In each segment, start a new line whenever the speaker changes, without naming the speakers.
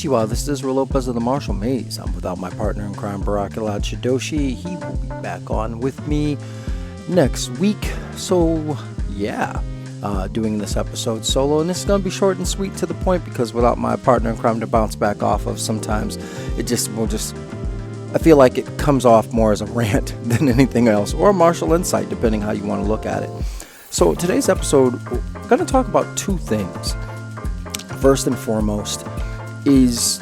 Konnichiwa, this is Israel Lopez of the Martial Maze. I'm without my partner in crime, Barak Yalad Shidoshi. He will be back on with me next week. So, doing this episode solo. And this is going to be short and sweet to the point because without my partner in crime to bounce back off of, sometimes it I feel like it comes off more as a rant than anything else, or a martial insight, depending how you want to look at it. So today's episode, we're going to talk about two things. First and foremost is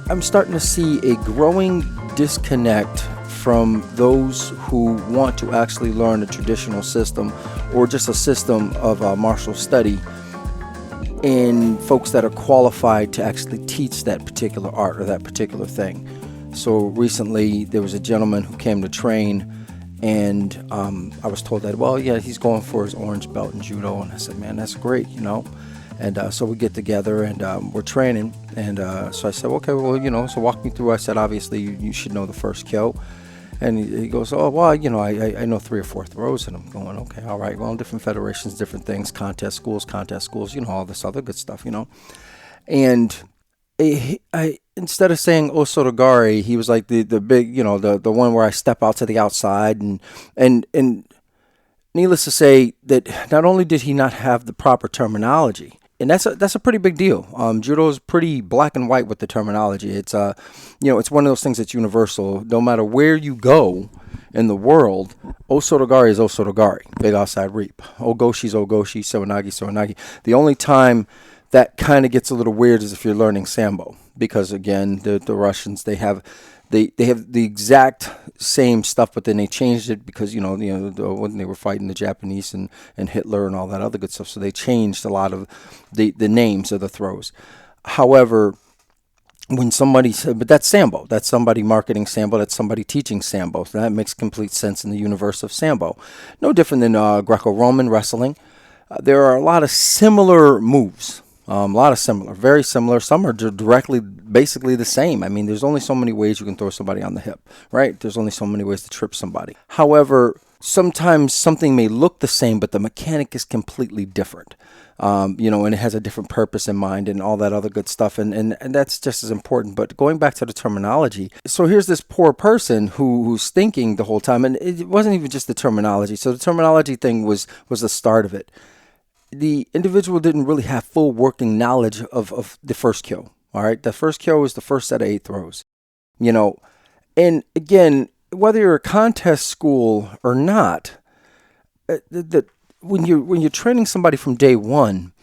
I'm starting to see a growing disconnect from those who want to actually learn a traditional system or just a system of martial study, and folks that are qualified to actually teach that particular art or that particular thing. So recently there was a gentleman who came to train, and I was told that, he's going for his orange belt in judo. And I said, man, that's great, And so we get together and we're training. And so I said, okay, so walk me through. I said, obviously, you should know the first kyo. And he goes, I know 3 or 4 throws. And I'm going, okay, all right. Well, different federations, different things, contest schools, all this other good stuff, And I instead of saying Osotogari, he was like the big, the one where I step out to the outside. And needless to say that not only did he not have the proper terminology, and that's a pretty big deal. Judo is pretty black and white with the terminology. It's it's one of those things that's universal. No matter where you go in the world, Osotogari is Osotogari, big outside reap. Ogoshi is Ogoshi, Sewanagi. The only time that kind of gets a little weird is if you're learning Sambo, because again, the Russians, they have the exact same stuff, but then they changed it because when they were fighting the Japanese and Hitler and all that other good stuff, so they changed a lot of the names of the throws. However, when somebody said, but that's Sambo, that's somebody marketing Sambo, that's somebody teaching Sambo, so that makes complete sense in the universe of Sambo. No different than Greco-Roman wrestling. There are a lot of similar moves. Very similar. Some are directly, basically the same. I mean, there's only so many ways you can throw somebody on the hip, right? There's only so many ways to trip somebody. However, sometimes something may look the same, but the mechanic is completely different. And it has a different purpose in mind and all that other good stuff. And that's just as important. But going back to the terminology. So here's this poor person who's thinking the whole time, and it wasn't even just the terminology. So the terminology thing was the start of it. The individual didn't really have full working knowledge of the first kyo. All right. The first kyo is the first set of 8 throws, and again, whether you're a contest school or not, when you're training somebody from day one,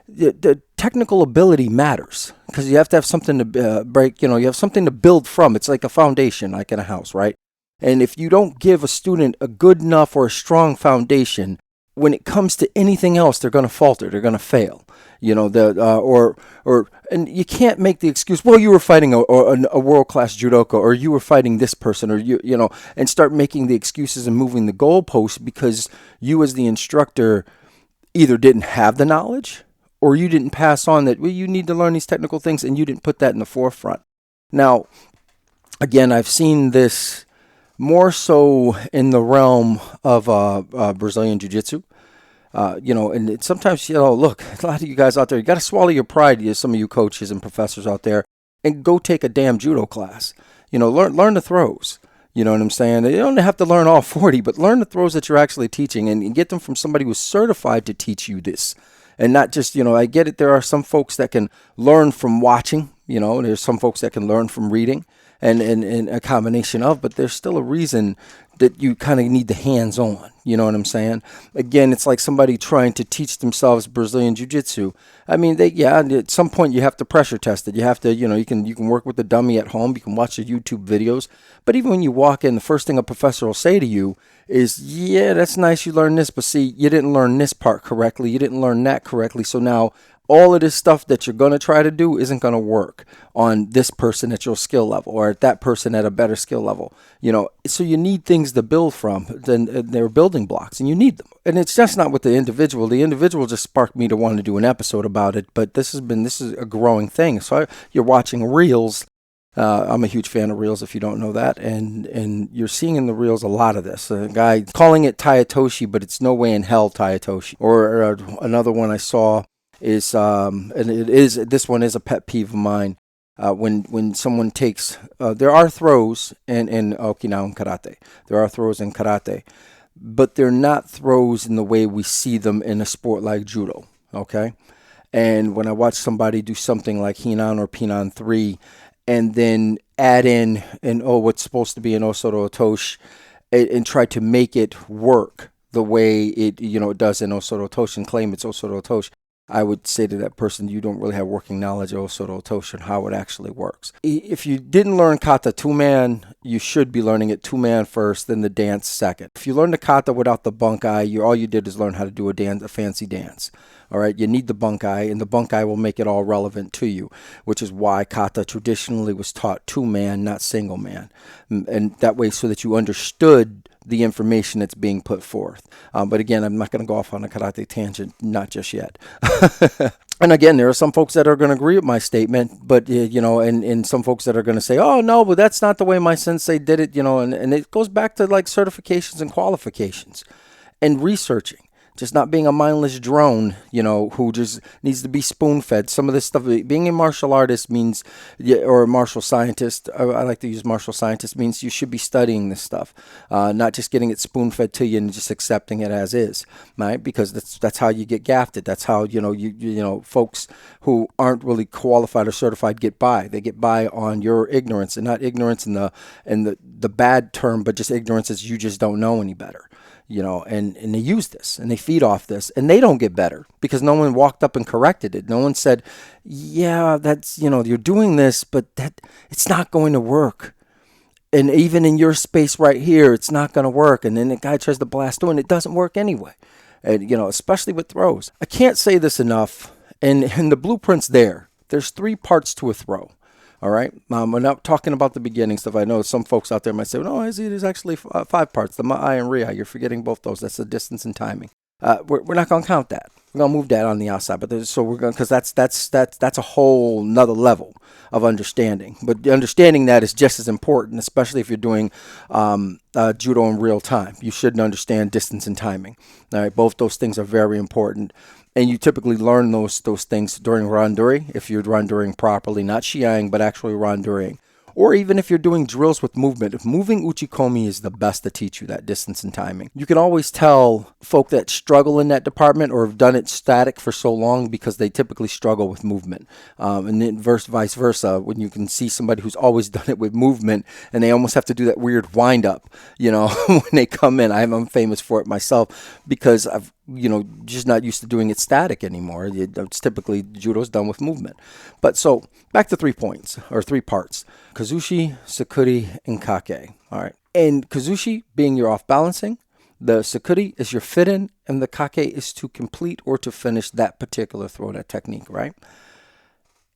the technical ability matters because you have to have something to break, you have something to build from. It's like a foundation, like in a house, right? And if you don't give a student a good enough or a strong foundation, when it comes to anything else, they're going to falter. They're going to fail. And you can't make the excuse, well, you were fighting a world-class judoka, or you were fighting this person, or and start making the excuses and moving the goalposts because you as the instructor either didn't have the knowledge or you didn't pass on that, well, you need to learn these technical things, and you didn't put that in the forefront. Now, again, I've seen this more so in the realm of Brazilian Jiu-Jitsu, and sometimes, look, a lot of you guys out there, you got to swallow your pride, some of you coaches and professors out there, and go take a damn judo class. Learn the throws. You know what I'm saying? You don't have to learn all 40, but learn the throws that you're actually teaching and get them from somebody who's certified to teach you this. And not just, I get it, there are some folks that can learn from watching, there's some folks that can learn from reading. And a combination of, but there's still a reason that you kind of need the hands-on. You know what I'm saying? Again, it's like somebody trying to teach themselves Brazilian Jiu-Jitsu. I mean, at some point you have to pressure test it. You have to, you can work with the dummy at home. You can watch the YouTube videos. But even when you walk in, the first thing a professor will say to you is, yeah, that's nice you learned this, but see, you didn't learn this part correctly. You didn't learn that correctly. So now all of this stuff that you're going to try to do isn't going to work on this person at your skill level or at that person at a better skill level. So you need things to build from. Then they're building blocks, and you need them. And it's just not with the individual. The individual just sparked me to want to do an episode about it. But this is a growing thing. So you're watching reels. I'm a huge fan of reels, if you don't know that, and you're seeing in the reels a lot of this. A guy calling it Tayatoshi, but it's no way in hell Tayatoshi. Or another one I saw is, and this one is a pet peeve of mine. When someone takes, there are throws in Okinawan karate. There are throws in karate, but they're not throws in the way we see them in a sport like judo. Okay, and when I watch somebody do something like Hinan or Pinan 3, and then add in what's supposed to be an Osoro Tosh, and try to make it work the way it does in Osoro Tosh and claim it's Osoro Tosh, I would say to that person, you don't really have working knowledge of Osoro Tosh and how it actually works. If you didn't learn kata two-man, you should be learning it two-man first, then the dance second. If you learn the kata without the bunkai, all you did is learn how to do a fancy dance. All right, you need the bunkai, and the bunkai will make it all relevant to you, which is why kata traditionally was taught two-man, not single-man. And that way, so that you understood the information that's being put forth. But again, I'm not going to go off on a karate tangent, not just yet. And again, there are some folks that are going to agree with my statement, but, and some folks that are going to say, oh, no, but that's not the way my sensei did it, and it goes back to like certifications and qualifications and researching. Just not being a mindless drone, who just needs to be spoon-fed. Some of this stuff, being a martial artist means, or a martial scientist, I like to use martial scientist, means you should be studying this stuff, not just getting it spoon-fed to you and just accepting it as is, right? Because that's how you get gafted. That's how, folks who aren't really qualified or certified get by. They get by on your ignorance, and not ignorance in the bad term, but just ignorance as you just don't know any better. And they use this and they feed off this, and they don't get better because no one walked up and corrected it. No one said, yeah, that's, you're doing this, but it's not going to work. And even in your space right here, it's not going to work. And then the guy tries to blast through and it doesn't work anyway. And, especially with throws. I can't say this enough. And the blueprint's there. There's 3 parts to a throw. All right. We're not talking about the beginning stuff. I know some folks out there might say, no, I see there's actually 5 parts, the ma'ai and riai. You're forgetting both those. That's the distance and timing. We're not going to count that. We're going to move that on the outside. But we're going, because that's a whole nother level of understanding. But understanding that is just as important, especially if you're doing judo in real time. You should understand distance and timing. All right. Both those things are very important. And you typically learn those things during randori, if you're randoring properly, not shiang, but actually randoring. Or even if you're doing drills with movement. If moving uchikomi is the best to teach you that distance and timing. You can always tell folk that struggle in that department or have done it static for so long because they typically struggle with movement. And then vice versa, when you can see somebody who's always done it with movement and they almost have to do that weird wind up, when they come in. I'm famous for it myself because I've just not used to doing it static anymore. It's typically judo's done with movement. But so back to 3 points or 3 parts: kazushi, sakuri, and kake. All right. And kazushi being your off balancing, the sakuri is your fit in, and the kake is to complete or to finish that particular throw, that technique, right?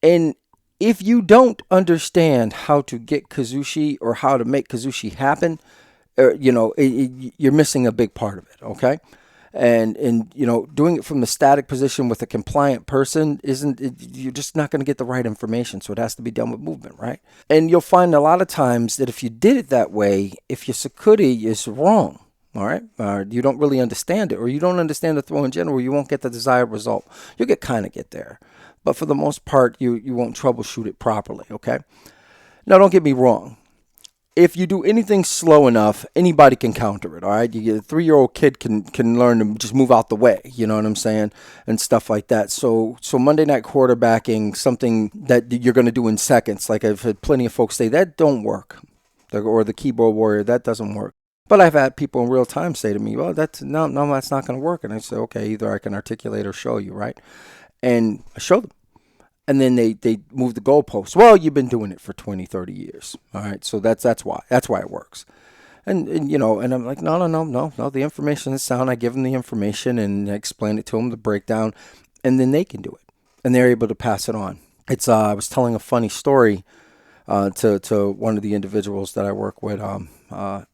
And if you don't understand how to get kazushi or how to make kazushi happen, you're missing a big part of it, okay? And doing it from the static position with a compliant person you're just not going to get the right information. So it has to be done with movement, right? And you'll find a lot of times that if you did it that way, if your sakuri is wrong, all right, you don't really understand it, or you don't understand the throw in general, you won't get the desired result. You'll get there. But for the most part, you won't troubleshoot it properly, okay? Now, don't get me wrong. If you do anything slow enough, anybody can counter it, all right? You get a 3-year-old kid can learn to just move out the way, you know what I'm saying, and stuff like that. So Monday night quarterbacking, something that you're going to do in seconds, like I've had plenty of folks say, that don't work. Or the keyboard warrior, that doesn't work. But I've had people in real time say to me, well, that's not going to work. And I say, okay, either I can articulate or show you, right? And I show them. And then they move the goalposts. Well, you've been doing it for 20, 30 years. All right. So that's why. That's why it works. And I'm like, no. The information is sound. I give them the information and explain it to them, the breakdown, and then they can do it. And they're able to pass it on. I was telling a funny story to one of the individuals that I work with.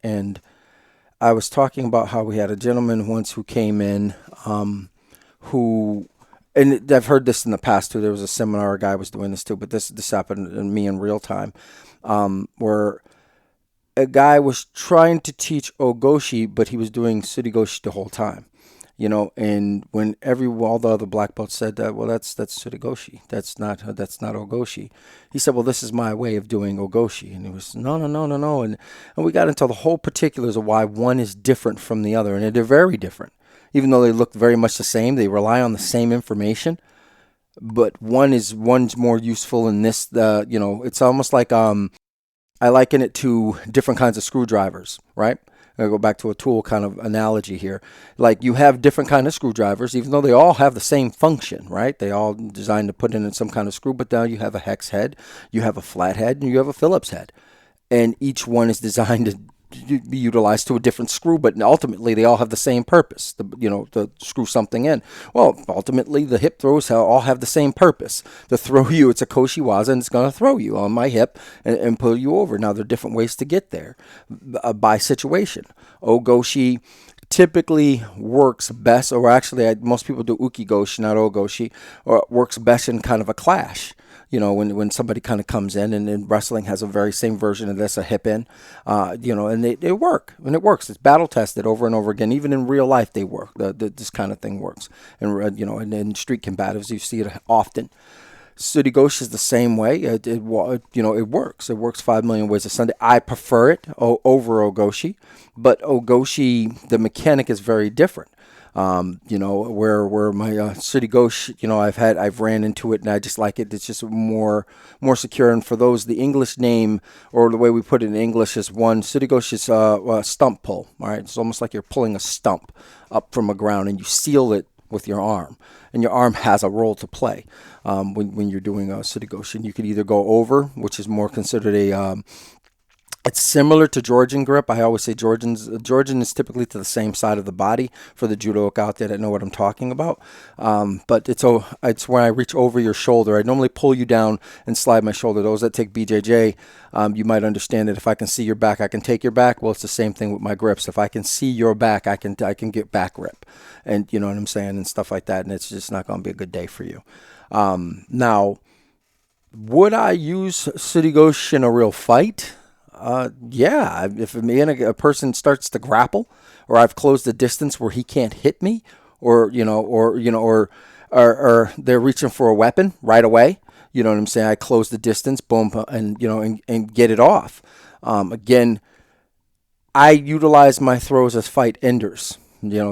And I was talking about how we had a gentleman once who came in who... And I've heard this in the past, too. There was a seminar, a guy was doing this, too. But this happened to me in real time, where a guy was trying to teach Ogoshi, but he was doing Surigoshi the whole time. And when all the other black belts said that, well, that's Tsurugoshi. That's not Ogoshi. He said, well, this is my way of doing Ogoshi. And it was, no, no, no, no, no. And we got into the whole particulars of why one is different from the other. And they're very different. Even though they look very much the same, they rely on the same information. But one's more useful in this, it's almost like, I liken it to different kinds of screwdrivers, right? I go back to a tool kind of analogy here. Like you have different kind of screwdrivers, even though they all have the same function, right? They all designed to put in some kind of screw, but now you have a hex head, you have a flat head, and you have a Phillips head. And each one is designed to be utilized to a different screw, but ultimately they all have the same purpose, to screw something in. Well, ultimately the hip throws all have the same purpose. To throw you, it's a koshiwaza, and it's going to throw you on my hip and pull you over. Now, there are different ways to get there by situation. Ogoshi typically works best, or actually most people do ukigoshi, not ogoshi, or works best in kind of a clash. When somebody kind of comes in, and wrestling has a very same version of this, a hip in, and they work. And it works. It's battle tested over and over again. Even in real life, they work. This kind of thing works. And, and in street combatives, you see it often. Tsurugoshi is the same way. It works. It works 5 million ways a Sunday. I prefer it over Ogoshi. But Ogoshi, the mechanic is very different. Where my Tsurugoshi, I've ran into it and I just like it. It's just more secure. And for those, the English name, or the way we put it in English, is Tsurugoshi is a stump pull. All right, it's almost like you're pulling a stump up from the ground, and you seal it with your arm, and your arm has a role to play when you're doing a Tsurugoshi. And you could either go over, which is more considered it's similar to Georgian grip. I always say Georgian is typically to the same side of the body for the judoka out there that know what I'm talking about. But it's when I reach over your shoulder. I normally pull you down and slide my shoulder. Those that take BJJ, you might understand that if I can see your back, I can take your back. Well, it's the same thing with my grips. If I can see your back, I can get back grip, and you know what I'm saying, and stuff like that. And it's just not going to be a good day for you. Now, would I use Tsurugoshi in a real fight? Yeah, if a person starts to grapple, or I've closed the distance where he can't hit me, or they're reaching for a weapon right away. You know what I'm saying? I close the distance, boom, and get it off. Again, I utilize my throws as fight enders.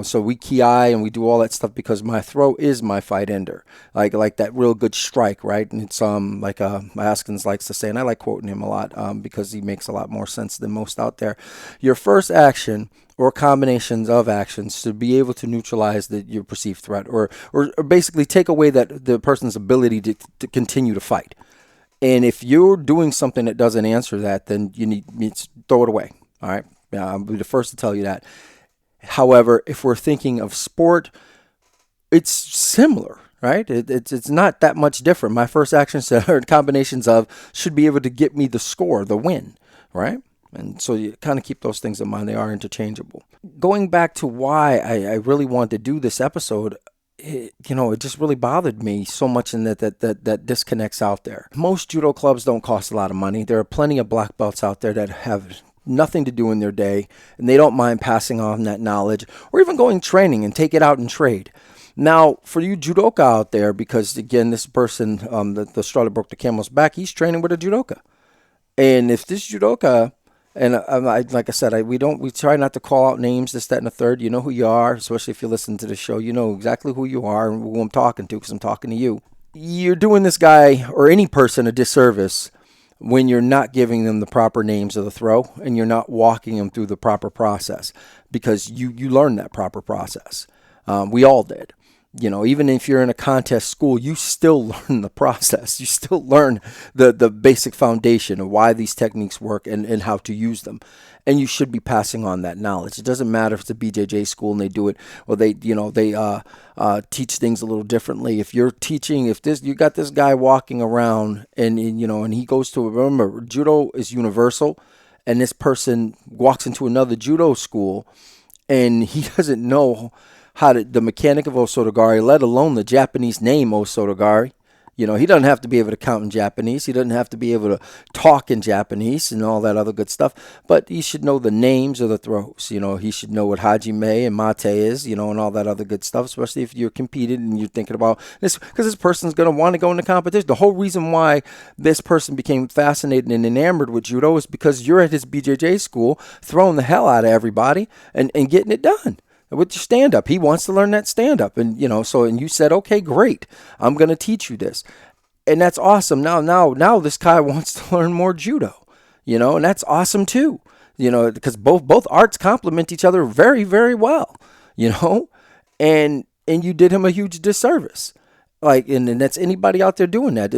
So we ki-eye and we do all that stuff because my throw is my fight ender, like that real good strike, right? And it's like Askins likes to say, and I like quoting him a lot because he makes a lot more sense than most out there. Your first action or combinations of actions to be able to neutralize your perceived threat, or basically take away the person's ability to continue to fight. And if you're doing something that doesn't answer that, then you need to throw it away. All right, I'll be the first to tell you that. However, if we're thinking of sport, it's similar, right? It's not that much different. My first actions or combinations of should be able to get me the score, the win, right? And so you kind of keep those things in mind. They are interchangeable. Going back to why I really wanted to do this episode, it just really bothered me so much in that disconnects out there. Most judo clubs don't cost a lot of money. There are plenty of black belts out there that have nothing to do in their day, and they don't mind passing on that knowledge, or even going training and take it out and trade. Now, for you judoka out there, because again, this person, the straw that broke the camel's back, he's training with a judoka. And if this judoka, and like I said, we try not to call out names, this, that, and the third. You know who you are, especially if you listen to the show. You know exactly who you are and who I'm talking to, because I'm talking to you. You're doing this guy or any person a disservice when you're not giving them the proper names of the throw and you're not walking them through the proper process, because you learned that proper process. We all did. Even if you're in a contest school, you still learn the process. You still learn the basic foundation of why these techniques work and how to use them. And you should be passing on that knowledge. It doesn't matter if it's a BJJ school and they do it, or they teach things a little differently. If you're teaching, you got this guy walking around and he goes to, remember, judo is universal, and this person walks into another judo school and he doesn't know the mechanic of Osotogari, let alone the Japanese name Osotogari. He doesn't have to be able to count in Japanese. He doesn't have to be able to talk in Japanese and all that other good stuff. But he should know the names of the throws. He should know what hajime and mate is, and all that other good stuff, especially if you're competing and you're thinking about this, because this person's going to want to go into competition. The whole reason why this person became fascinated and enamored with judo is because you're at his BJJ school throwing the hell out of everybody and getting it done. With your stand-up, he wants to learn that stand-up, and and you said, okay, great, I'm going to teach you this, and that's awesome. Now this guy wants to learn more judo, and that's awesome too, because both arts complement each other very, very well, and you did him a huge disservice, and that's anybody out there doing that,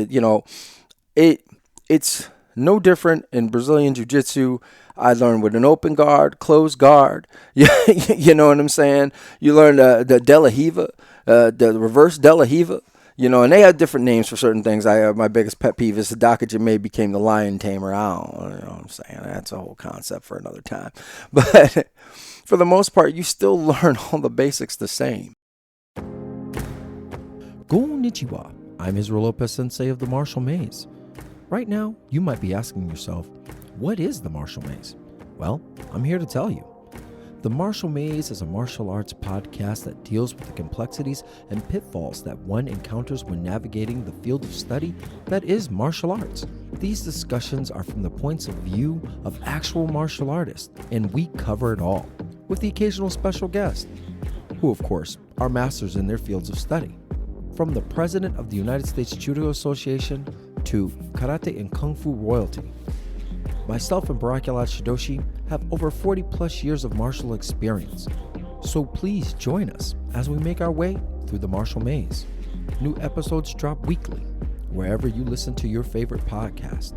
it's no different in Brazilian Jiu-Jitsu. I learned with an open guard, closed guard. You know what I'm saying? You learn the De La Riva, the reverse De La Riva. And they had different names for certain things. My biggest pet peeve is Hidaka Jime became the lion tamer. I don't know what I'm saying. That's a whole concept for another time. But for the most part, you still learn all the basics the same. Konnichiwa. I'm Israel Lopez Sensei of the Martial Maze. Right now, you might be asking yourself, what is the Martial Maze? Well, I'm here to tell you. The Martial Maze is a martial arts podcast that deals with the complexities and pitfalls that one encounters when navigating the field of study that is martial arts. These discussions are from the points of view of actual martial artists, and we cover it all, with the occasional special guest, who of course are masters in their fields of study. From the president of the United States Judo Association to karate and kung fu royalty. Myself and Barak Yalad Shidoshi have over 40 plus years of martial experience. So please join us as we make our way through the Martial Maze. New episodes drop weekly, wherever you listen to your favorite podcast.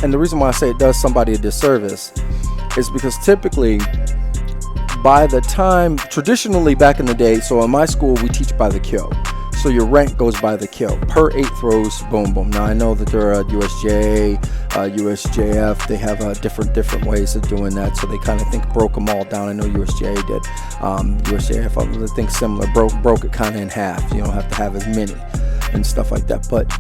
And the reason why I say it does somebody a disservice is because typically, by the time, traditionally back in the day, so in my school, we teach by the kyo. So your rank goes by the kyo. Per 8 throws, boom, boom. Now, I know that there are USJ, USJF, they have different ways of doing that. So they kind of broke them all down. I know USJ did. USJF, I think similar, broke it kind of in half. You don't have to have as many and stuff like that. But,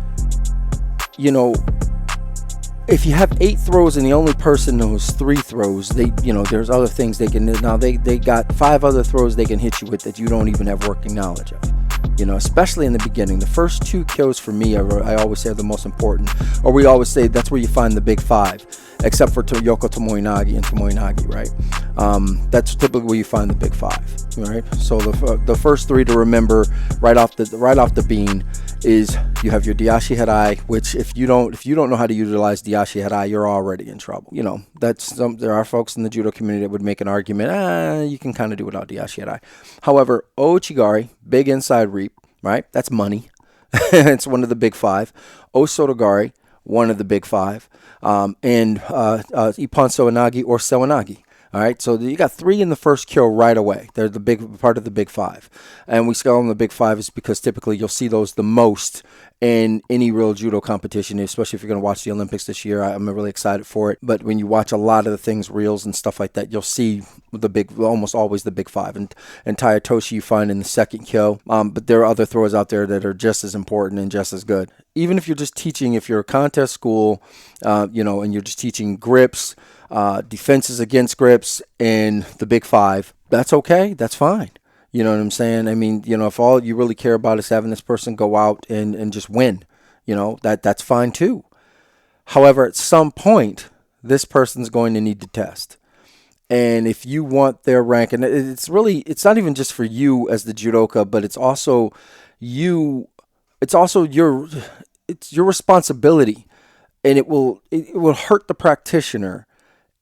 if you have 8 throws and the only person knows 3 throws, there's other things they can. Now they got 5 other throws they can hit you with that you don't even have working knowledge of. Especially in the beginning. The first 2 kyos for me I always say are the most important. Or we always say that's where you find the big 5, except for Yoko Tomoinagi and Tomoinagi, right? That's typically where you find the big 5, right? So the first 3 to remember right off the bean is you have your Diashi Harai, which if you don't know how to utilize Diashi Harai, you're already in trouble. There are folks in the judo community that would make an argument, you can kind of do without Diashi Harai. However, Ouchigari, big inside reap, right? That's money. It's one of the big 5. Osotogari, one of the big 5. And Ippon Sewanagi or Sewanagi. All right, so you got 3 in the first kyo right away. They're the big part of the big 5. And we call them the big 5 is because typically you'll see those the most in any real judo competition, especially if you're going to watch the Olympics this year. I'm really excited for it. But when you watch a lot of the things, reels and stuff like that, you'll see almost always the big 5. And Tayatoshi you find in the second kyo. But there are other throws out there that are just as important and just as good. Even if you're just teaching, if you're a contest school, and you're just teaching grips, defenses against grips in the big 5, that's okay. That's fine. You know what I'm saying? I mean, if all you really care about is having this person go out and just win, that's fine too. However, at some point, this person's going to need to test. And if you want their rank, and it's not even just for you as the judoka, but it's also your responsibility, and it will hurt the practitioner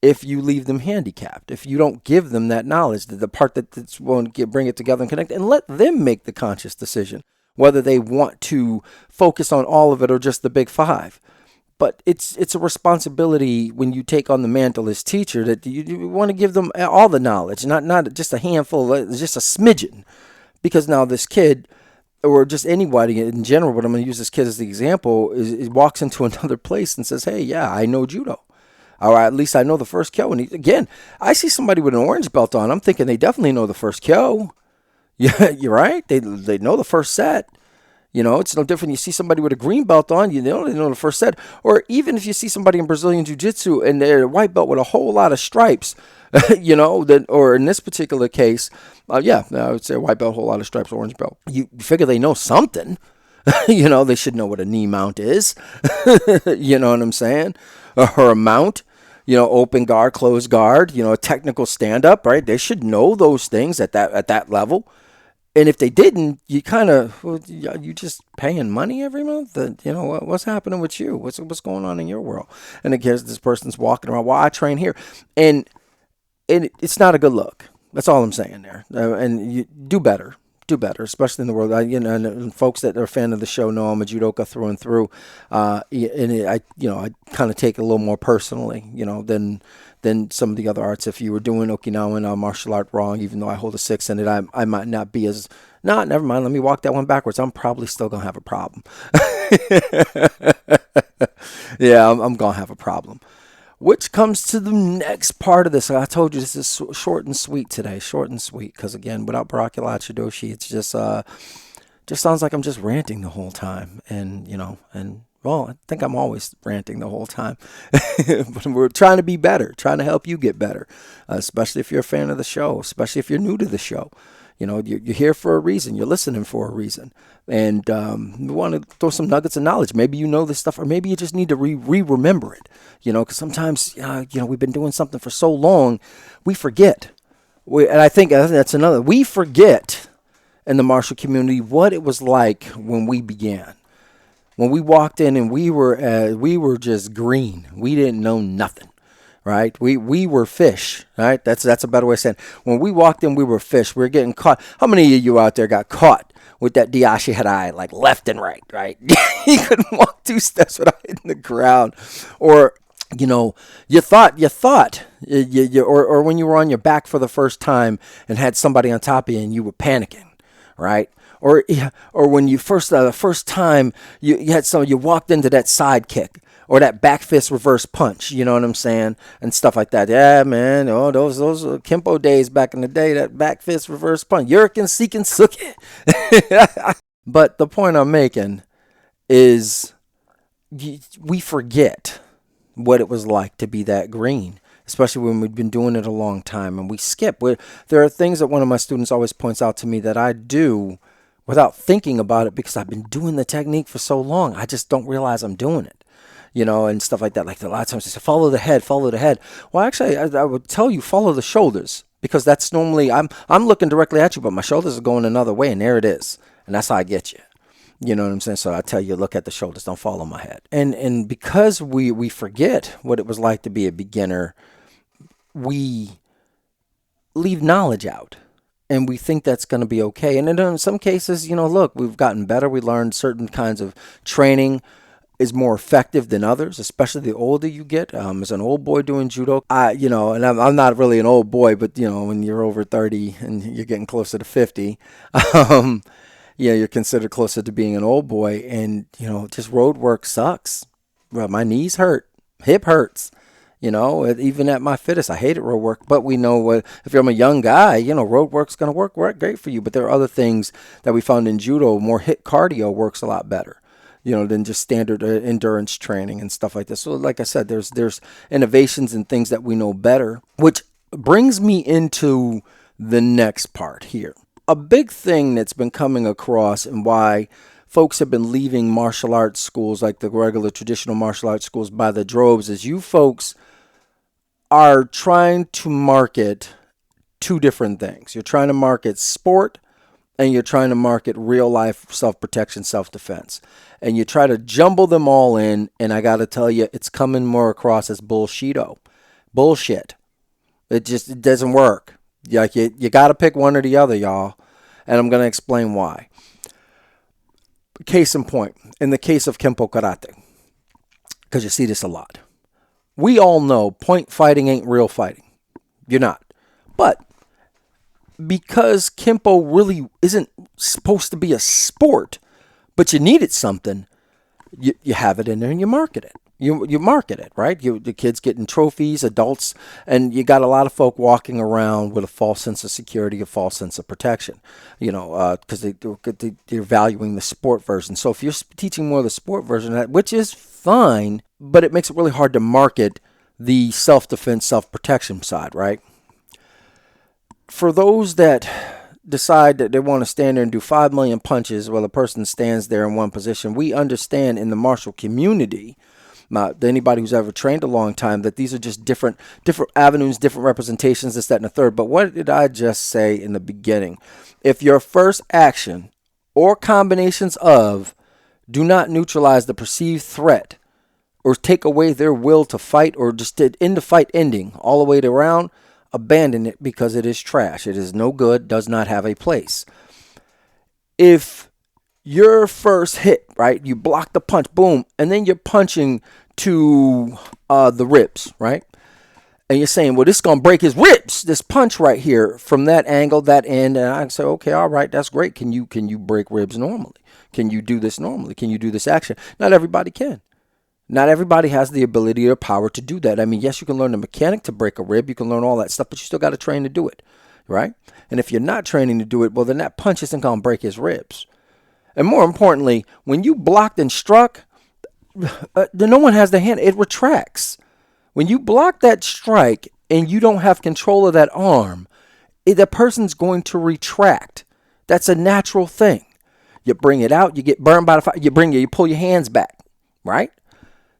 if you leave them handicapped, if you don't give them that knowledge, the part that's willing to bring it together and connect, and let them make the conscious decision whether they want to focus on all of it or just the big 5. But it's a responsibility when you take on the mantle as teacher that you want to give them all the knowledge, not just a handful, just a smidgen. Because now this kid, or just anybody in general, but I'm going to use this kid as the example, is walks into another place and says, hey, yeah, I know judo. Or at least I know the first kyo. And again, I see somebody with an orange belt on. I'm thinking they definitely know the first kyo. Yeah, you're right. They know the first set. It's no different. You see somebody with a green belt on, they know the first set. Or even if you see somebody in Brazilian Jiu-Jitsu and they're a white belt with a whole lot of stripes, or in this particular case, I would say a white belt, whole lot of stripes, orange belt. You figure they know something. They should know what a knee mount is. You know what I'm saying? Or a mount. Open guard, closed guard. A technical stand-up, right? They should know those things at that level. And if they didn't, you kind of, you just paying money every month? What's happening with you? What's going on in your world? And I guess this person's walking around, well, I train here. And it's not a good look. That's all I'm saying there. And you do better, especially in the world. And folks that are a fan of the show know I'm a judoka through and through. I kind of take it a little more personally, than some of the other arts. If you were doing Okinawan martial art wrong, even though I hold a 6 in it, I might not be as, never mind, let me walk that one backwards. I'm probably still going to have a problem. Yeah, I'm going to have a problem. Which comes to the next part of this. I told you this is short and sweet today. Short and sweet. Because again, without Barak Yalad Shidoshi, it's just sounds like I'm just ranting the whole time. Well, I think I'm always ranting the whole time. But we're trying to be better, trying to help you get better, especially if you're a fan of the show, especially if you're new to the show. You're here for a reason. You're listening for a reason. And we want to throw some nuggets of knowledge. Maybe you know this stuff, or maybe you just need to remember it. Because sometimes, we've been doing something for so long, we forget. And I think that's another. We forget in the martial community what it was like when we began. When we walked in and we were just green. We didn't know nothing, right? We were fish, right? That's a better way of saying it. When we walked in, we were fish. We were getting caught. How many of you out there got caught with that diashi head like left and right? You couldn't walk 2 steps without hitting the ground. Or, you thought, or when you were on your back for the first time and had somebody on top of you and you were panicking, right? Or when you the first time you walked into that side kick or that back fist reverse punch, you know what I'm saying, and stuff like that. Yeah, man. Oh, those Kempo days back in the day, that back fist reverse punch, Yuriken Seekin Suki. But the point I'm making is we forget what it was like to be that green, especially when we've been doing it a long time, and we skip. There are things that one of my students always points out to me that I do without thinking about it because I've been doing the technique for so long. I just don't realize I'm doing it, and stuff like that. Like a lot of times they say, follow the head. Well, actually, I would tell you, follow the shoulders, because that's normally, I'm looking directly at you, but my shoulders are going another way, and there it is. And that's how I get you. You know what I'm saying? So I tell you, look at the shoulders, don't follow my head. And because we forget what it was like to be a beginner, we leave knowledge out. And we think that's going to be okay. And in some cases, look, we've gotten better. We learned certain kinds of training is more effective than others, especially the older you get. As an old boy doing judo, and I'm not really an old boy, but, when you're over 30 and you're getting closer to 50, you're considered closer to being an old boy. And, just road work sucks. Well, my knees hurt, hip hurts. Even at my fittest, I hated road work. But we know if you're a young guy, road work's going to work great for you. But there are other things that we found in judo. More hit cardio works a lot better, than just standard endurance training and stuff like this. So like I said, there's innovations and things that we know better, which brings me into the next part here. A big thing that's been coming across and why folks have been leaving martial arts schools, like the regular traditional martial arts schools, by the droves, is you folks are trying to market 2 different things. You're trying to market sport and you're trying to market real life self-protection, self-defense. And you try to jumble them all in, and I got to tell you, it's coming more across as bullshit. It doesn't work. Like you got to pick one or the other, y'all. And I'm going to explain why. Case in point, in the case of Kempo Karate. because you see this a lot. We all know point fighting ain't real fighting. You're not. But because Kempo really isn't supposed to be a sport, but you needed something, you have it in there and you market it. You market it, right? The kids getting trophies, adults, and you got a lot of folk walking around with a false sense of security, a false sense of protection, because they're valuing the sport version. So if you're teaching more of the sport version of that, which is fine, but it makes it really hard to market the self-defense, self-protection side, right? For those that decide that they want to stand there and do 5 million punches while a person stands there in one position, we understand in the martial community, anybody who's ever trained a long time, that these are just different avenues, different representations, this, that, and the third. But what did I just say in the beginning? If your first action or combinations of do not neutralize the perceived threat or take away their will to fight or just end the fight ending all the way around, abandon it because it is trash. It is no good, does not have a place. If your first hit, right, you block the punch, boom, and then you're punching to the ribs, right? And you're saying, well, this is going to break his ribs, this punch right here from that angle, that end. And I say, okay, all right, that's great. Can you break ribs normally? Can you do this normally? Can you do this action? Not everybody can. Not everybody has the ability or power to do that. I mean, yes, you can learn the mechanic to break a rib. You can learn all that stuff, but you still got to train to do it, right? And if you're not training to do it, well, then that punch isn't going to break his ribs. And more importantly, when you blocked and struck, no one has the hand. It retracts. When you block that strike and you don't have control of that arm, the person's going to retract. That's a natural thing. You bring it out, you get burned by the fire, you pull your hands back, right?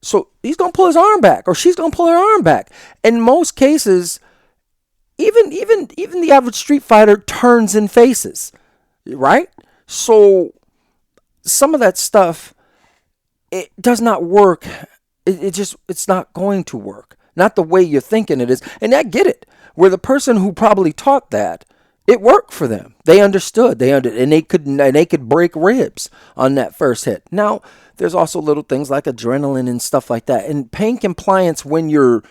So he's going to pull his arm back, or she's going to pull her arm back. In most cases, even the average street fighter turns and faces, right? So some of that stuff, it does not work. It's not going to work. Not the way you're thinking it is. And I get it. Where the person who probably taught that, it worked for them. They understood. And they could break ribs on that first hit. Now, there's also little things like adrenaline and stuff like that. And pain compliance when you're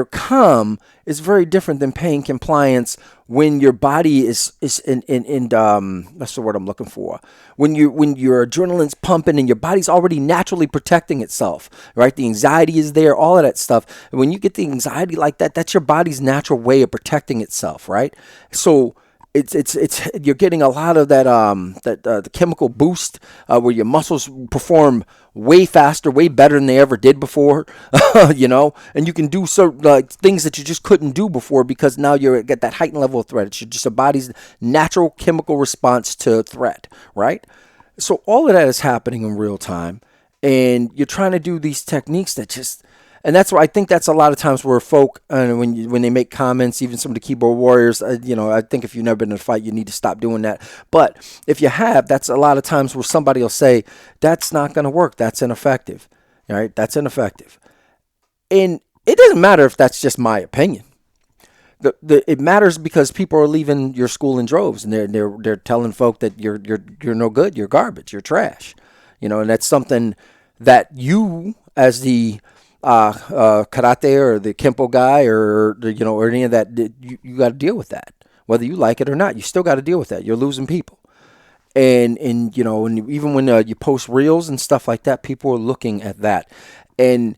calm is very different than pain compliance when your body is in that's the word I'm looking for. When your adrenaline's pumping and your body's already naturally protecting itself, right? The anxiety is there, all of that stuff. And when you get the anxiety like that, that's your body's natural way of protecting itself, right? So it's you're getting a lot of that the chemical boost where your muscles perform way faster, way better than they ever did before, and you can do certain things that you just couldn't do before because now you're at that heightened level of threat. It's just a body's natural chemical response to threat, right? So all of that is happening in real time, and you're trying to do these techniques that just. And that's why I think that's a lot of times where folk, when they make comments, even some of the keyboard warriors, I think if you've never been in a fight, you need to stop doing that. But if you have, that's a lot of times where somebody will say, that's not going to work. That's ineffective. All right? That's ineffective. And it doesn't matter if that's just my opinion. It matters because people are leaving your school in droves, and they're telling folk that you're no good, you're garbage, you're trash. And that's something that you, as the karate or the kempo guy or any of that, you got to deal with that, whether you like it or not. You still got to deal with that. You're losing people, and even when you post reels and stuff like that, people are looking at that. And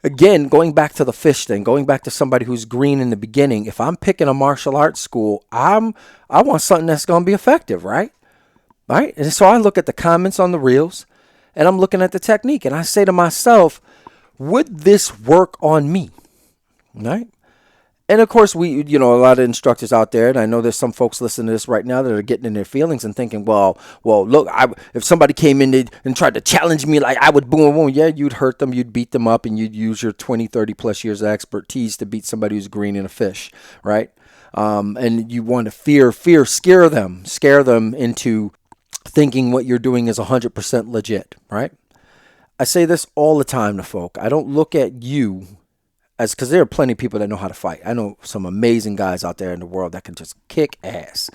again, going back to the fish thing, going back to somebody who's green in the beginning, if I'm picking a martial arts school, I want something that's going to be effective, right? And so I look at the comments on the reels, and I'm looking at the technique, and I say to myself, would this work on me? Right? And of course, we, a lot of instructors out there, and I know there's some folks listening to this right now that are getting in their feelings and thinking, well, look, if somebody came in and tried to challenge me, like I would boom, yeah, you'd hurt them, you'd beat them up, and you'd use your 20, 30 plus years of expertise to beat somebody who's green in a fish, right? And you want to scare them into thinking what you're doing is 100% legit, right? I say this all the time to folk. I don't look at you as, because there are plenty of people that know how to fight. I know some amazing guys out there in the world that can just kick ass,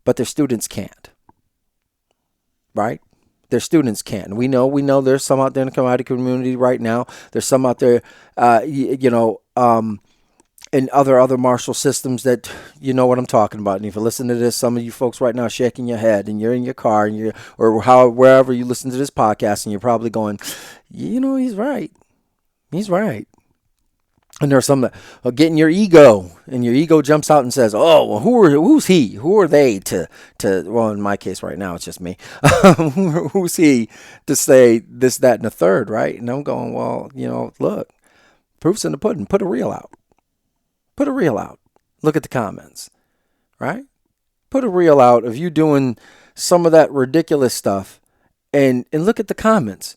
but their students can't, right? Their students can. We know there's some out there in the combative community right now. There's some out there, in other martial systems that you know what I'm talking about. And if you listen to this, some of you folks right now shaking your head, and you're in your car, and wherever you listen to this podcast, and you're probably going, he's right. He's right. And there's some that are getting your ego, and your ego jumps out and says, "Oh, well, who's he? Who are they to?" Well, in my case, right now, it's just me. Who's he to say this, that, and the third, right? And I'm going, well, look, proof's in the pudding. Put a reel out. Put a reel out. Look at the comments, right? Put a reel out of you doing some of that ridiculous stuff, and look at the comments.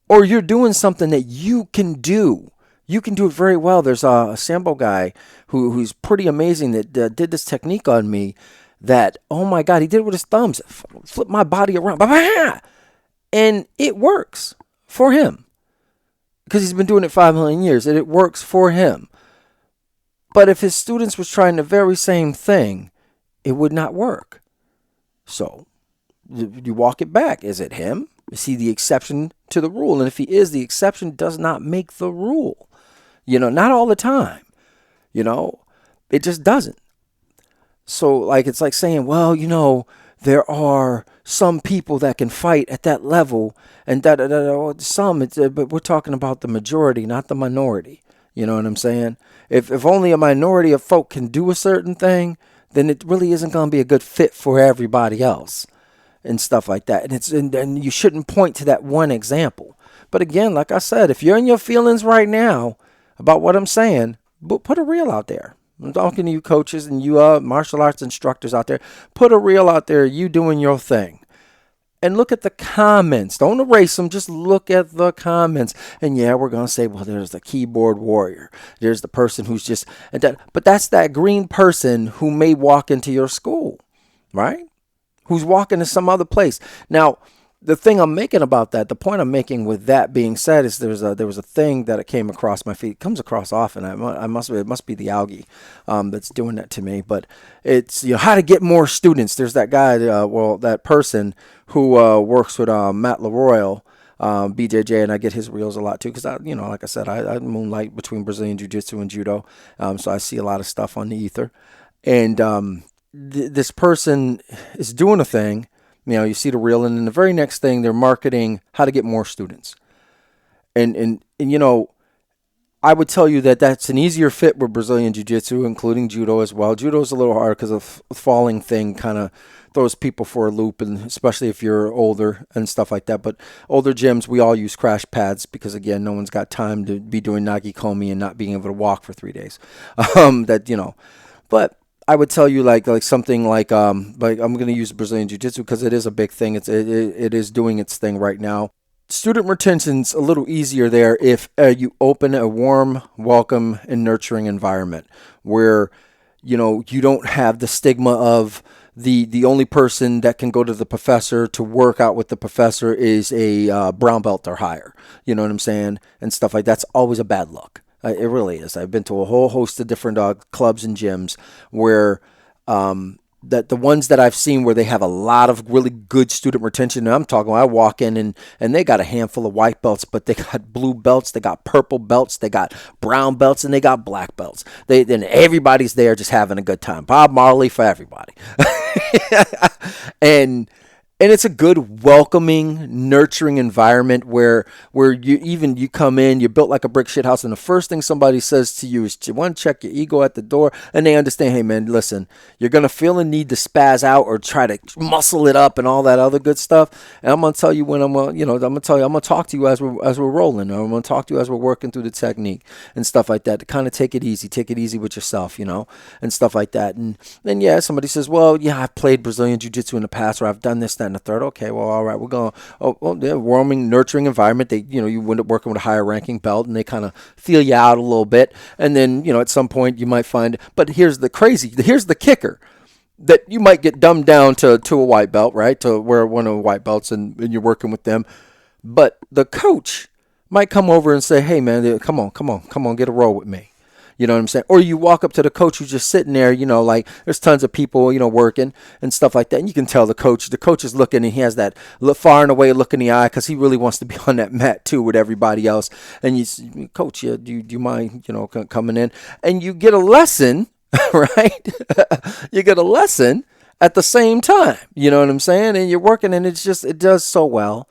Or you're doing something that you can do. You can do it very well. There's a Sambo guy who's pretty amazing that did this technique on me that, oh my God, he did it with his thumbs. Flip my body around. And it works for him because he's been doing it 5 million years, and it works for him. But if his students was trying the very same thing, it would not work. So you walk it back. Is it him? Is he the exception to the rule? And if he is, the exception does not make the rule. Not all the time. It just doesn't. So it's like saying, well, there are some people that can fight at that level, and but we're talking about the majority, not the minority. You know what I'm saying? If only a minority of folk can do a certain thing, then it really isn't going to be a good fit for everybody else and stuff like that. And you shouldn't point to that one example. But again, like I said, if you're in your feelings right now about what I'm saying, put a reel out there. I'm talking to you coaches and you martial arts instructors out there. Put a reel out there, you doing your thing. And look at the comments. Don't erase them. Just look at the comments. And yeah, we're going to say, well, there's the keyboard warrior. There's the person who's just, but that's that green person who may walk into your school, right? Who's walking to some other place. Now, the thing I'm making about that, the point I'm making with that being said, is there was a thing that it came across my feed. It comes across often. It must be the algae that's doing that to me. But it's how to get more students. There's that guy, that person who works with Matt LaRoyal, BJJ, and I get his reels a lot too because like I said, I moonlight between Brazilian Jiu-Jitsu and Judo, so I see a lot of stuff on the ether. And this person is doing a thing. You see the reel, and then the very next thing, they're marketing how to get more students. And I would tell you that that's an easier fit with Brazilian Jiu-Jitsu, including Judo as well. Judo is a little hard because the falling thing kind of throws people for a loop, and especially if you're older and stuff like that. But older gyms, we all use crash pads because, again, no one's got time to be doing nagikomi and not being able to walk for 3 days. But I would tell you like something like I'm going to use Brazilian Jiu-Jitsu because it is a big thing. It is doing its thing right now. Student retention's a little easier there if you open a warm, welcome, and nurturing environment where you don't have the stigma of the only person that can go to the professor to work out with the professor is a brown belt or higher. You know what I'm saying? And stuff like that's always a bad look. It really is. I've been to a whole host of different clubs and gyms where that the ones that I've seen where they have a lot of really good student retention. And I'm talking, I walk in and they got a handful of white belts, but they got blue belts, they got purple belts, they got brown belts, and they got black belts. Then everybody's there just having a good time. Bob Marley for everybody. And it's a good, welcoming, nurturing environment where you come in, you're built like a brick shit house, and the first thing somebody says to you is, "You want to check your ego at the door?" And they understand, hey man, listen, you're gonna feel a need to spaz out or try to muscle it up and all that other good stuff. And I'm gonna tell you when I'm gonna talk to you as we're rolling, or I'm gonna talk to you as we're working through the technique and stuff like that. To kind of take it easy with yourself, and stuff like that. And then somebody says, well, yeah, I've played Brazilian Jiu-Jitsu in the past, or I've done this, that, and the third. Okay, well, all right, we're going. Warming, nurturing environment. You end up working with a higher ranking belt, and they kind of feel you out a little bit, and then at some point you might find. But here's the kicker, that you might get dumbed down to a white belt, right? To where one of the white belts, and you're working with them, but the coach might come over and say, hey man, come on, get a roll with me. You know what I'm saying? Or you walk up to the coach who's just sitting there, like there's tons of people, working and stuff like that. And you can tell the coach is looking, and he has that look far and away look in the eye because he really wants to be on that mat too with everybody else. And coach, do you mind, coming in? And you get a lesson, right? You get a lesson at the same time. You know what I'm saying? And you're working, and it does so well.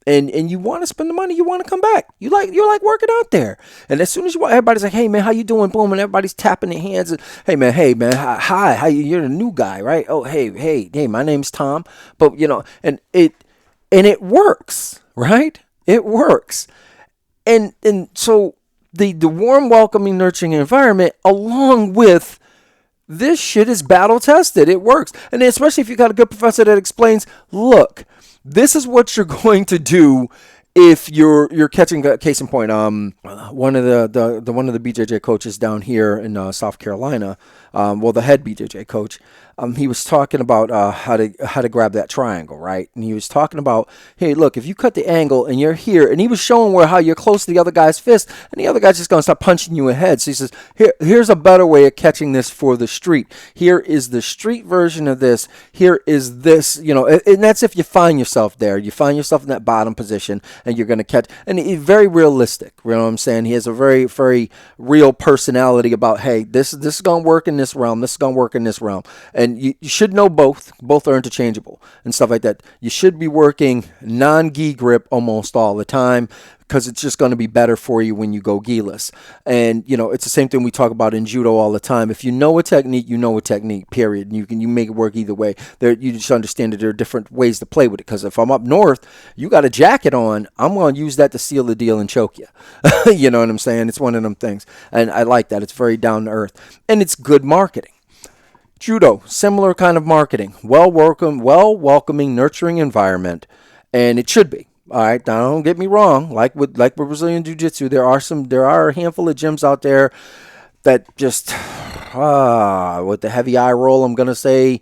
And you want to spend the money, you want to come back. You like working out there. And as soon as everybody's like, hey man, how you doing? Boom, and everybody's tapping their hands. And hey man, hi, how you? You're the new guy, right? Oh, hey, my name's Tom. But and it works, right? It works. And so the warm, welcoming, nurturing environment, along with this shit, is battle tested. It works. And especially if you got a good professor that explains, look, this is what you're going to do if you're catching. Case in point, one of the one of the BJJ coaches down here in South Carolina, the head BJJ coach, he was talking about how to grab that triangle, right? And he was talking about, hey, look, if you cut the angle and you're here, and he was showing how you're close to the other guy's fist, and the other guy's just gonna start punching you in the head. So he says, here's a better way of catching this for the street. Here is the street version of this. Here is this, and that's if you find yourself there. You find yourself in that bottom position, and you're gonna catch. And he's very realistic. You know what I'm saying? He has a very, very real personality about, hey, this is gonna work in this realm. This is gonna work in this realm. And you should know both. Both are interchangeable and stuff like that. You should be working non-gi grip almost all the time because it's just going to be better for you when you go gi-less. And, it's the same thing we talk about in judo all the time. If you know a technique, you know a technique, period. And you make it work either way. You just understand that there are different ways to play with it. Because if I'm up north, you got a jacket on, I'm going to use that to seal the deal and choke you. You know what I'm saying? It's one of them things. And I like that. It's very down to earth. And it's good marketing. Judo, similar kind of marketing, welcoming, nurturing environment, and it should be. All right, now don't get me wrong. Like with Brazilian Jiu-Jitsu, there are a handful of gyms out there that just, with the heavy eye roll, I'm gonna say,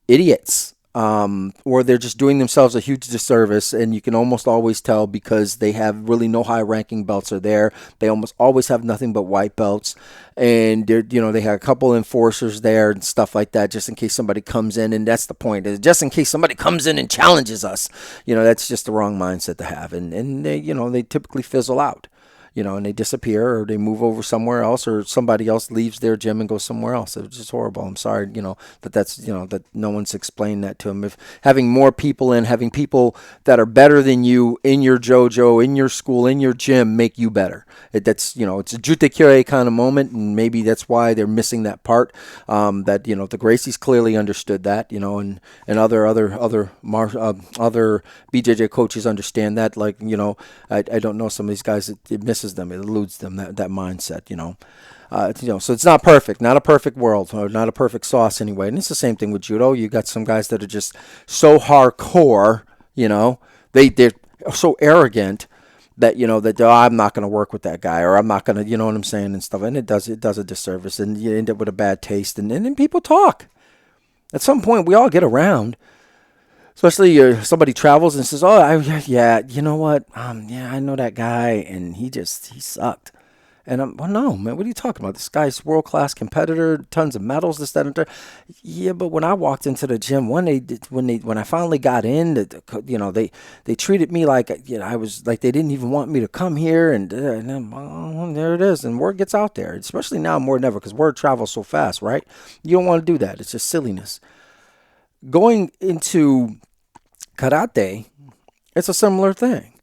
idiots. Or they're just doing themselves a huge disservice, and you can almost always tell because they have really no high-ranking belts are there. They almost always have nothing but white belts, and they have a couple enforcers there and stuff like that, just in case somebody comes in. And that's the point, is just in case somebody comes in and challenges us. That's just the wrong mindset to have, and they typically fizzle out. And they disappear, or they move over somewhere else, or somebody else leaves their gym and goes somewhere else. It's just horrible. I'm sorry, that no one's explained that to them. If having more people having people that are better than you in your JoJo, in your school, in your gym, make you better. It's a Jutekure kind of moment, and maybe that's why they're missing that part. The Gracies clearly understood that, and other BJJ coaches understand that. I don't know some of these guys, it misses them, it eludes them, that mindset. So it's not perfect, not a perfect world, or not a perfect sauce anyway. And it's the same thing with judo. You got some guys that are just so hardcore, they're so arrogant that I'm not going to work with that guy, or I'm not going to, you know what I'm saying, and stuff. And it does a disservice, and you end up with a bad taste, and then people talk. At some point, we all get around. Especially somebody travels and says, you know what? I know that guy, and he sucked. And no, man, what are you talking about? This guy's world-class competitor, tons of medals, this, that, and that. Yeah, but when I walked into the gym, when I finally got in, they treated me like, I was like, they didn't even want me to come here, and then, there it is, and word gets out there, especially now more than ever, because word travels so fast, right? You don't want to do that. It's just silliness. Going into karate, it's a similar thing.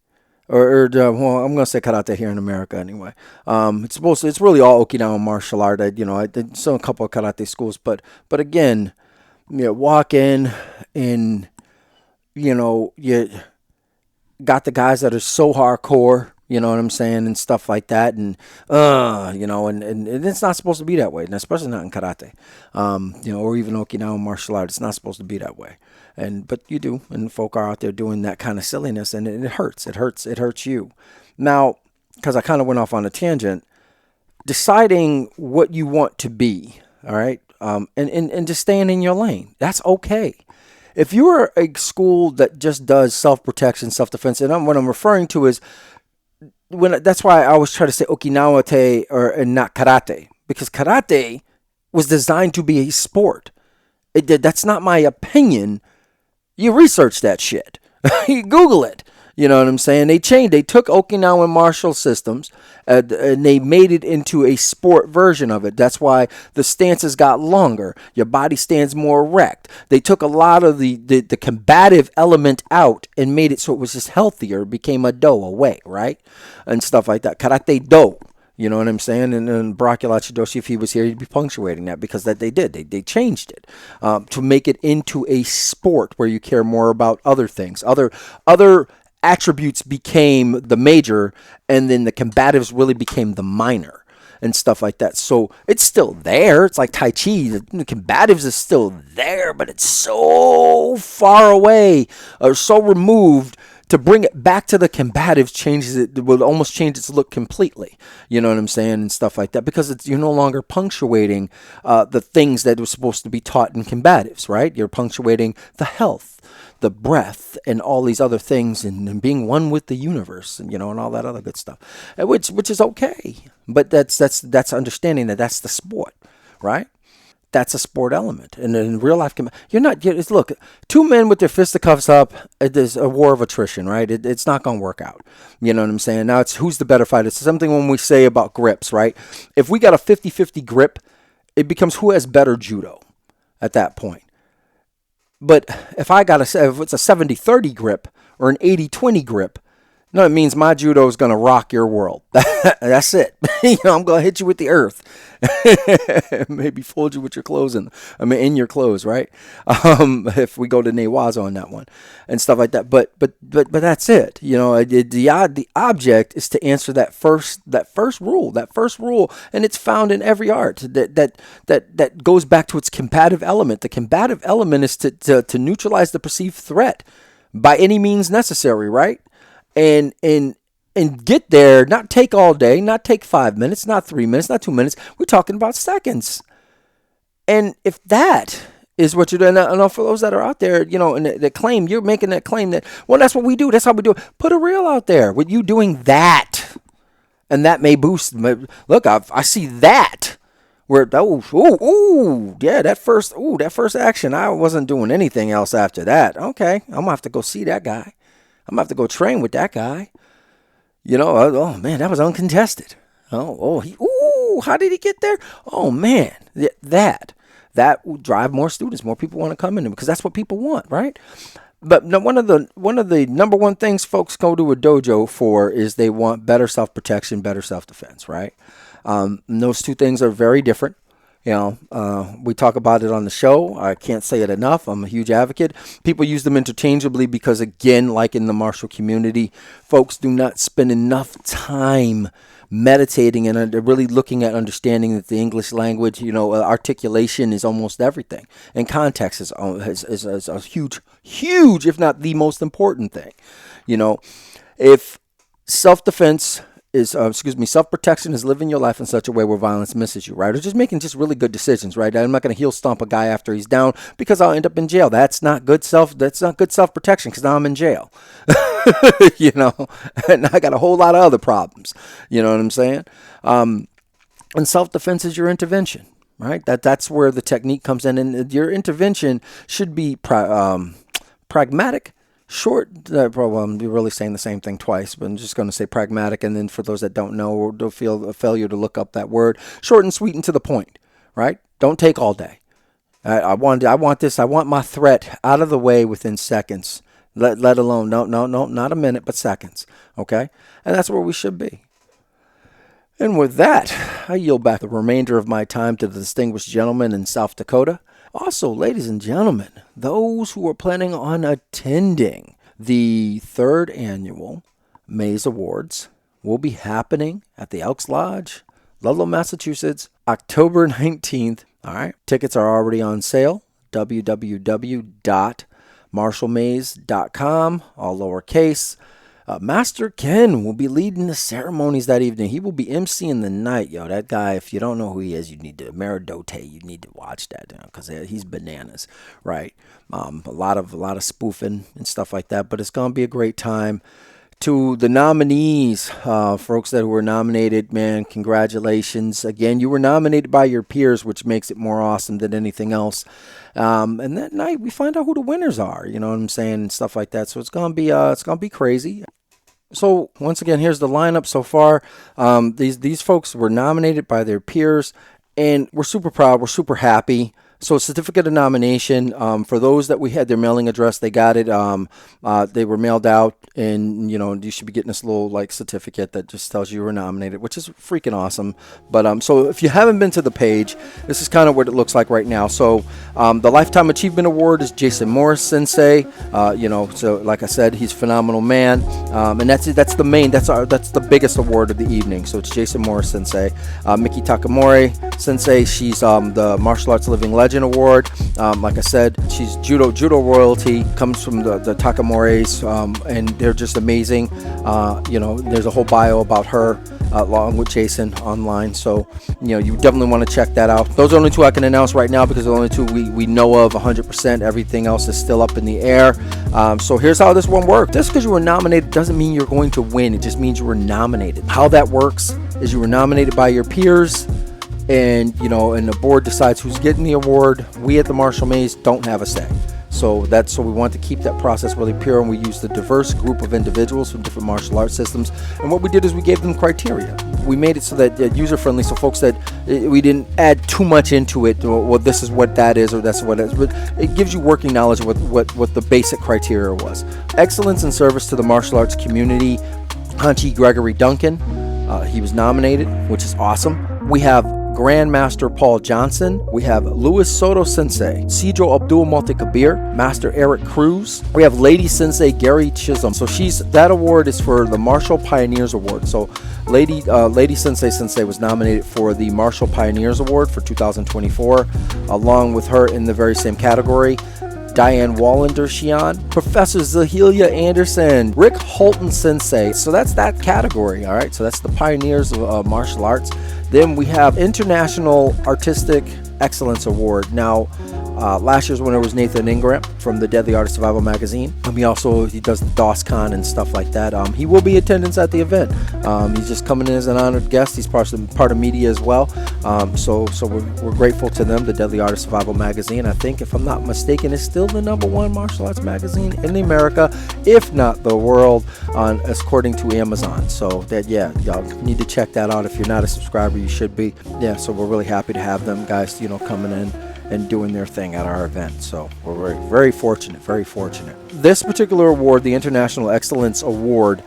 I'm going to say karate here in America anyway. It's really all Okinawan martial art. I did a couple of karate schools, but again, walk in and, you got the guys that are so hardcore, you know what I'm saying, and stuff like that, and and it's not supposed to be that way, and especially not in karate, or even Okinawan martial art. It's not supposed to be that way, but you do, and folk are out there doing that kind of silliness, and it hurts. It hurts you. Now, because I kind of went off on a tangent, deciding what you want to be, all right, and just staying in your lane. That's okay. If you're a school that just does self-protection, self-defense, and what I'm referring to is, that's why I always try to say Okinawa te and not karate, because karate was designed to be a sport. That's not my opinion. You research that shit. You Google it. You know what I'm saying? They took Okinawan martial systems and they made it into a sport version of it. That's why the stances got longer. Your body stands more erect. They took a lot of the combative element out and made it so it was just healthier. It became a do, a way, right? And stuff like that. Karate do. You know what I'm saying? And Barak Yalad Shidoshi, if he was here, he'd be punctuating that because that they did. They changed it to make it into a sport where you care more about other things. Other attributes became the major, and then the combatives really became the minor and stuff like that. So it's still there. It's like Tai Chi. The combatives is still there, but it's so far away or so removed. To bring it back to the combatives changes it, will almost change its look completely. You know what I'm saying? And stuff like that. Because you're no longer punctuating the things that were supposed to be taught in combatives, right? You're punctuating the health, the breath, and all these other things, and being one with the universe, and and all that other good stuff, which is okay. But that's understanding that that's the sport, right? That's a sport element. And in real life, look, two men with their fisticuffs up, there's a war of attrition, right? It's not going to work out. You know what I'm saying? Now it's who's the better fighter. It's something when we say about grips, right? If we got a 50-50 grip, it becomes who has better judo at that point. But if it's a 70-30 grip or an 80-20 grip, no, it means my judo is going to rock your world. That's it. I'm going to hit you with the earth. Maybe fold you with your clothes in your clothes, right? If we go to Newaza on that one and stuff like that. But that's it. The object is to answer that first rule, and it's found in every art that goes back to its combative element. The combative element is to neutralize the perceived threat by any means necessary, right? And get there, not take all day, not take 5 minutes, not 3 minutes, not 2 minutes. We're talking about seconds. And if that is what you're doing, and for those that are out there, and the claim, you're making that claim that, well, that's what we do. That's how we do it. Put a reel out there with you doing that. And that may boost. Look, I see that. Where, that first action, I wasn't doing anything else after that. Okay, I'm going to have to go see that guy. I'm going to have to go train with that guy. Oh man, that was uncontested. How did he get there? Oh man, that will drive more students. More people want to come in because that's what people want, right? But one of the number one things folks go to a dojo for is they want better self-protection, better self-defense, right? And those two things are very different. We talk about it on the show. I can't say it enough. I'm a huge advocate. People use them interchangeably because, again, like in the martial community, folks do not spend enough time meditating and really looking at understanding that the English language, articulation is almost everything. And context is a huge, if not the most important thing. If self-defense self-protection is living your life in such a way where violence misses you, right? Or just making just really good decisions, right? I'm not going to heel stomp a guy after he's down because I'll end up in jail. That's not good self-protection because now I'm in jail. And I got a whole lot of other problems. You know what I'm saying? And self-defense is your intervention, right? That's where the technique comes in, and your intervention should be pragmatic. Short, probably I'm really saying the same thing twice, but I'm just going to say pragmatic, and then for those that don't know or don't feel a failure to look up that word, short and sweet and to the point, right? Don't take all day. I want my threat out of the way within seconds, let alone, no, not a minute, but seconds, okay? And that's where we should be. And with that, I yield back the remainder of my time to the distinguished gentleman in South Dakota. Also, ladies and gentlemen, those who are planning on attending the third annual Mays Awards will be happening at the Elks Lodge, Ludlow, Massachusetts, October 19th. All right. Tickets are already on sale. www.marshallmays.com, all lowercase. Master Ken will be leading the ceremonies that evening. He will be emceeing the night. That guy, if you don't know who he is, you need to, Meridote, you need to watch that because he's bananas, right? A lot of spoofing and stuff like that, but it's going to be a great time. To the nominees, folks that were nominated, man, congratulations. Again, you were nominated by your peers, which makes it more awesome than anything else. And that night we find out who the winners are, you know what I'm saying, and stuff like that. So it's gonna be crazy. So once again, here's the lineup so far. These folks were nominated by their peers, and we're super proud. We're super happy. So certificate of nomination, for those that we had their mailing address, they got it. They were mailed out, and you should be getting this little like certificate that just tells you were nominated, which is freaking awesome. But so if you haven't been to the page, this is kind of what it looks like right now. So the Lifetime Achievement Award is Jason Morris Sensei. So like I said, he's a phenomenal man, and that's the biggest award of the evening. So it's Jason Morris Sensei. Miki Takamori Sensei, she's the Martial Arts Living Legend Award. Like I said, she's judo royalty, comes from the Takamoris, and they're just amazing. There's a whole bio about her along with Jason online, so you definitely want to check that out. Those are the only two I can announce right now because the only two we know of 100%. Everything else is still up in the air. So here's how this one works. Just because you were nominated doesn't mean you're going to win. It just means you were nominated. How that works is you were nominated by your peers, and the board decides who's getting the award. We at the Marshall Maze don't have a say. So we want to keep that process really pure, and we use the diverse group of individuals from different martial arts systems. And what we did is we gave them criteria. We made it so that user friendly, so folks that we didn't add too much into it. Well, this is what that is, or that's what it is. But it gives you working knowledge of what the basic criteria was. Excellence in service to the martial arts community. Hanchi Gregory Duncan, he was nominated, which is awesome. We have Grandmaster Paul Johnson. We have Luis Soto Sensei, Cedro Abdul Multi-Kabir, Master Eric Cruz. We have Lady Sensei Gary Chisholm. So that award is for the Martial Pioneers Award. So Lady Sensei was nominated for the Martial Pioneers Award for 2024. Along with her in the very same category, Diane Wallendershian, Professor Zahelia Anderson, Rick Holton Sensei. So that's that category, all right? So that's the Pioneers of martial arts. Then we have International Artistic Excellence Award. Now, last year's winner was Nathan Ingram from the Deadly Art of Survival magazine. He does the DOSCon and stuff like that. He will be in attendance at the event. He's just coming in as an honored guest. He's part of media as well. So we're grateful to them. The Deadly Art of Survival magazine, I think, if I'm not mistaken, is still the #1 martial arts magazine in America, if not the world, according to Amazon. So y'all need to check that out. If you're not a subscriber, you should be. Yeah, so we're really happy to have them guys, coming in and doing their thing at our event. So we're very, very fortunate, very fortunate. This particular award, the International Excellence Award,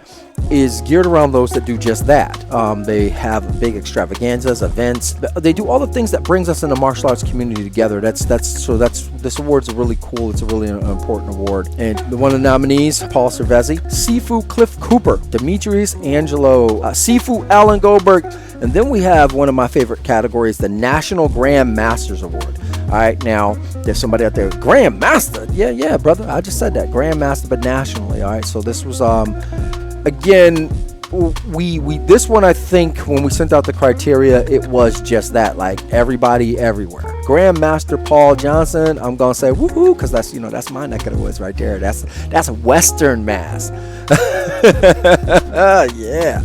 is geared around those that do just that. They have big extravaganzas, events. They do all the things that brings us in the martial arts community together. This award's really cool. It's a really important award. And one of the nominees, Paul Cervezi, Sifu Cliff Cooper, Demetrius Angelo, Sifu Alan Goldberg, and then we have one of my favorite categories, the National Grand Masters Award. All right, now there's somebody out there, Grand Master. Yeah, brother. I just said that, Grand Master, but nationally. All right, so this was again, we this one, I think when we sent out the criteria, it was just that, like everybody everywhere. Grandmaster Paul Johnson, I'm gonna say woohoo, because that's my neck of the woods right there. That's Western Mass. Yeah.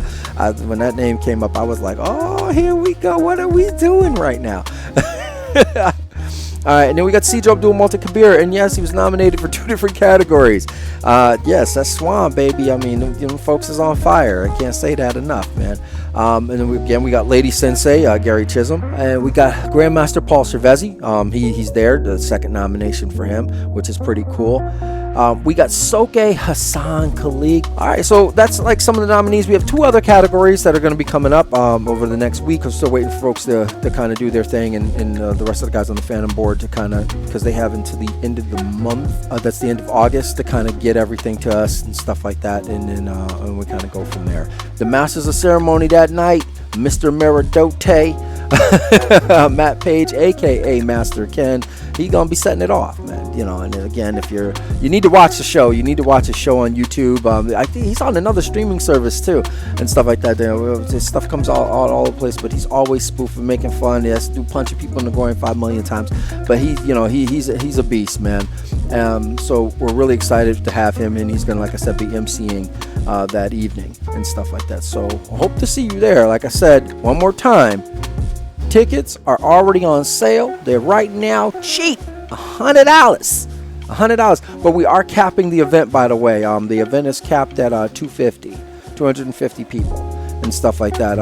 When that name came up, I was like, oh, here we go. What are we doing right now? All right, and then we got Cedro Abdul Multi-Kabir, and yes, he was nominated for 2 different categories. Yes, that's Swan, baby. I mean, folks is on fire. I can't say that enough, man. And then we got Lady Sensei, Gary Chisholm, and we got Grandmaster Paul Cervezi. He's there, the second nomination for him, which is pretty cool. We got Soke Hassan Khalid. All right, so that's like some of the nominees. We have 2 other categories that are going to be coming up over the next week. I'm still waiting for folks to kind of do their thing, and the rest of the guys on the fandom board to kind of, because they have until the end of the month, that's the end of August, to kind of get everything to us and stuff like that, and then we kind of go from there. The Masters of Ceremony that night, Mr. Meridote, Matt Page, aka Master Ken, he's gonna be setting it off, man. You know, and again, if you need to watch the show, you need to watch his show on YouTube. I think he's on another streaming service too, and stuff like that. His stuff comes all over the place, but he's always spoofing, making fun. He has to do punching people in the groin 5 million times, but he's a beast, man. So we're really excited to have him, and he's gonna, like I said, be emceeing that evening and stuff like that. So I hope to see you there. Like I said, one more time, tickets are already on sale. They're right now cheap, $100. But we are capping the event, by the way. The event is capped at 250 people and stuff like that.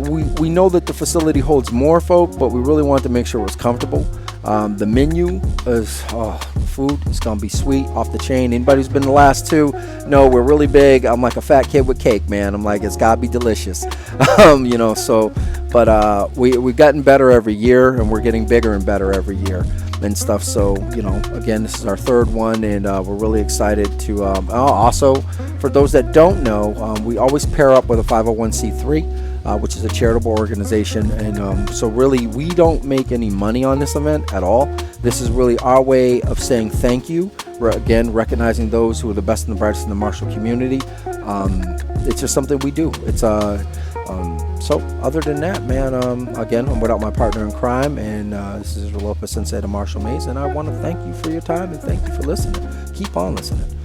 We know that the facility holds more folk, but we really wanted to make sure it was comfortable. The menu is, the food is going to be sweet, off the chain. Anybody who's been the last two, no, we're really big. I'm like a fat kid with cake, man. I'm like, it's got to be delicious. We've gotten better every year, and we're getting bigger and better every year and stuff. So, again, this is our third one, and we're really excited to, also, for those that don't know, we always pair up with a 501c3. Which is a charitable organization, and so really we don't make any money on this event at all. This is really our way of saying thank you. We're again recognizing those who are the best and the brightest in the martial community. It's just something we do. It's so other than that, man, again, I'm without my partner in crime, and this is Lopez Sensei, the Martial Maze, and I want to thank you for your time and thank you for listening. Keep on listening.